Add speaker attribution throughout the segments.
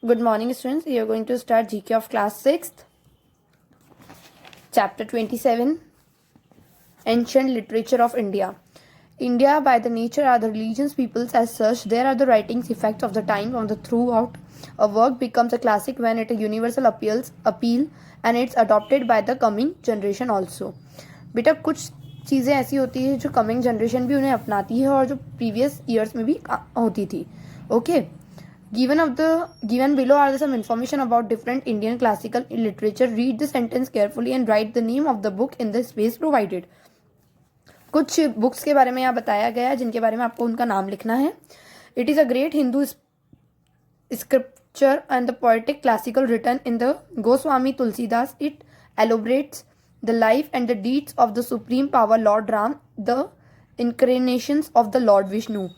Speaker 1: Good morning, students. We are going to start GK of class 6th, chapter 27, Ancient Literature of India. India, by the nature, are the religions, peoples as such. There are the writings, effects of the time on the throughout. A work becomes a classic when it a universal appeal and it's adopted by the coming generation also. बेटा कुछ चीज़ें ऐसी होती है जो coming generation भी उन्हें अपनाती है और जो प्रीवियस ईयर्स में भी होती थी. Okay. Given below are some information about different Indian classical literature. Read the sentence carefully and write the name of the book in the space provided. कुछ बुक्स के बारे में यहाँ बताया गया है जिनके बारे में आपको उनका नाम लिखना है. It is a great Hindu scripture and the poetic classical written in the Goswami Tulsidas. It elaborates the life and the deeds of the supreme power Lord Ram, the incarnations of the Lord Vishnu.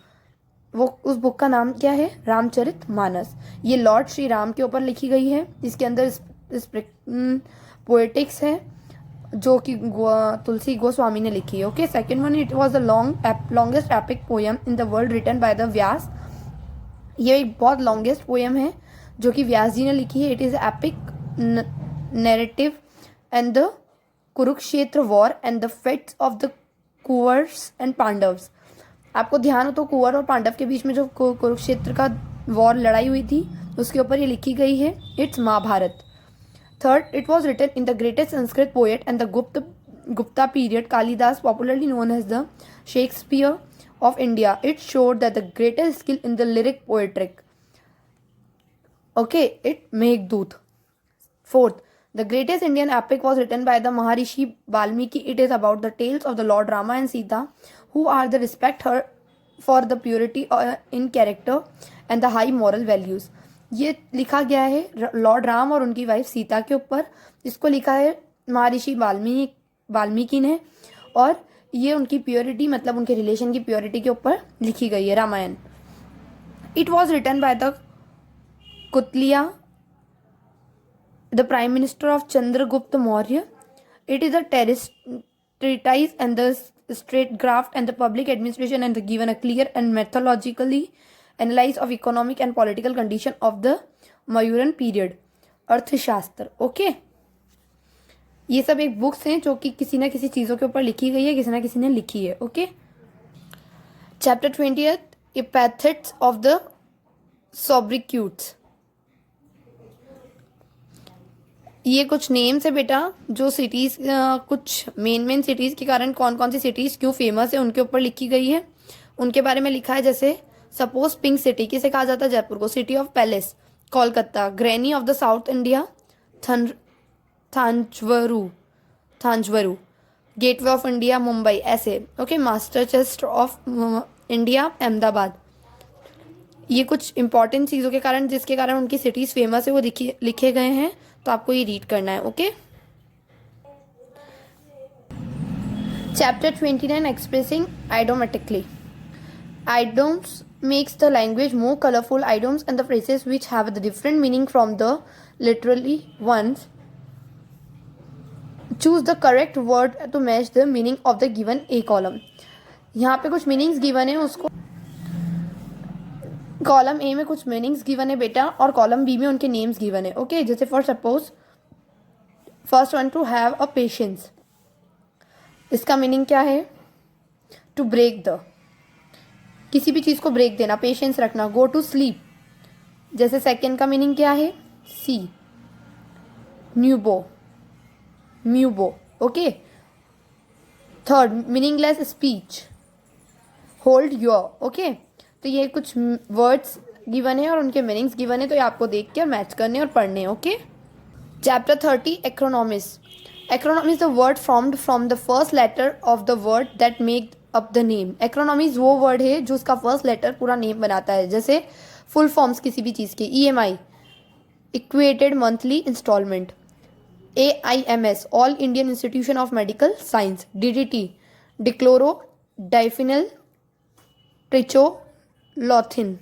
Speaker 1: वो उस book का नाम क्या है? रामचरित मानस. ये Lord Shri Ram के ऊपर लिखी गई है. इसके अंदर पोएटिक्स है जो कि तुलसी गोस्वामी ने लिखी है. Okay. Second one, it was the longest epic poem in the world written by the Vyasa. ये एक बहुत लॉन्गेस्ट पोएम है जो कि व्यास जी ने लिखी है. It is epic narrative and the Kurukshetra war and the fates of the Kauravas and Pandavas. आपको ध्यान हो तो कुंवर और पांडव के बीच में जो कुरुक्षेत्र का वॉर लड़ाई हुई थी उसके ऊपर ये लिखी गई है. It's Mahabharat. Third, it was written in the greatest Sanskrit poet and the Gupta period Kalidas, popularly known as the Shakespeare of India. It showed that the greatest skill in the lyric poetic. Okay. It Meghdoot. Fourth, the greatest Indian epic was written by the Maharishi Valmiki. It is about the tales of the Lord Rama and Sita, who are the respect her for the purity in character and the high moral values. ये लिखा गया है Lord Ram और उनकी wife Sita के ऊपर. इसको लिखा है महर्षि वाल्मीकि ने और ये उनकी प्योरिटी मतलब उनके रिलेशन की प्योरिटी के ऊपर लिखी गई है Ramayan. It was written by the Kautilya, the Prime Minister of Chandragupta Maurya. It is a treatise and the statecraft and the public administration and the given a clear and methodologically analysis of economic and political condition of the Mayuran period. अर्थशास्त्र. Okay. ये सब एक books हैं जो कि किसी ना किसी चीज़ों के ऊपर लिखी गई है, किसी ना किसी ने लिखी है. Okay. Chapter 20, epithets of the sobriquets. ये कुछ नेम्स है बेटा जो सिटीज़ कुछ मेन सिटीज़ के कारण कौन कौन सी सिटीज़ क्यों फेमस है उनके ऊपर लिखी गई है. उनके बारे में लिखा है. जैसे सपोज पिंक सिटी किसे कहा जाता है? जयपुर को. City of palace Kolkata. Granny of the south India Thanjavur. Gateway of India Mumbai. ऐसे. Okay. Master chest of India Ahmedabad. ये कुछ इंपॉर्टेंट चीज़ों के कारण जिसके कारण उनकी सिटीज़ फेमस है वो लिखे गए हैं, तो आपको ये रीड करना है. Okay. Chapter 29, expressing idiomatically. Idioms makes the language more colorful. Idioms and the phrases which have the different meaning from the literally ones. Choose the correct word to match the meaning of the given A column. यहाँ पे कुछ meanings given है, उसको column A में कुछ meanings given है बेटा और कॉलम बी में उनके नेम्स गिवन है. ओके. जैसे for suppose first one, to have a patience. इसका मीनिंग क्या है? टू ब्रेक द, किसी भी चीज़ को ब्रेक देना, पेशेंस रखना. Go to sleep. जैसे सेकेंड का मीनिंग क्या है? सी. म्यूबो. Okay. Third, meaningless speech. Hold your. Okay. तो ये कुछ वर्ड्स गिवन है और उनके मीनिंग्स गिवन है, तो ये आपको देख के मैच करने और पढ़ने. Okay. Chapter 30, acronyms. Acronyms the word formed from the first letter of the word that make up the name. Acronyms वो वर्ड है जो उसका फर्स्ट लेटर पूरा नेम बनाता है. जैसे फुल फॉर्म्स किसी भी चीज़ के. EMI equated monthly installment. AIMS all Indian institution of medical science. DDT dichloro diphenyl trichloroethane.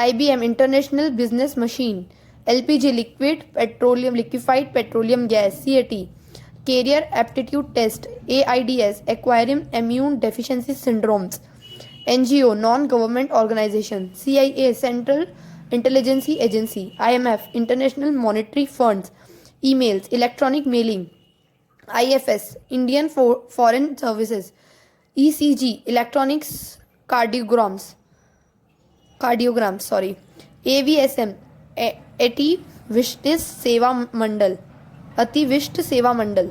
Speaker 1: IBM international business machine. LPG liquefied petroleum gas. CAT Carrier Aptitude Test. AIDS Acquiring Immune Deficiency Syndromes. NGO Non Government Organization. CIA Central intelligence agency, IMF, international monetary funds, emails, electronic mailing, IFS, Indian foreign services, ECG, electronics cardiograms sorry, AVSM, अतिविष्ट सेवा मंडल,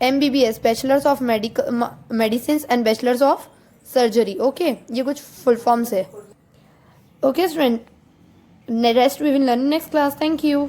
Speaker 1: MBBS, bachelors of medicine and bachelors of surgery. Okay, ये कुछ full forms है. Okay student, rest we will learn next class. Thank you.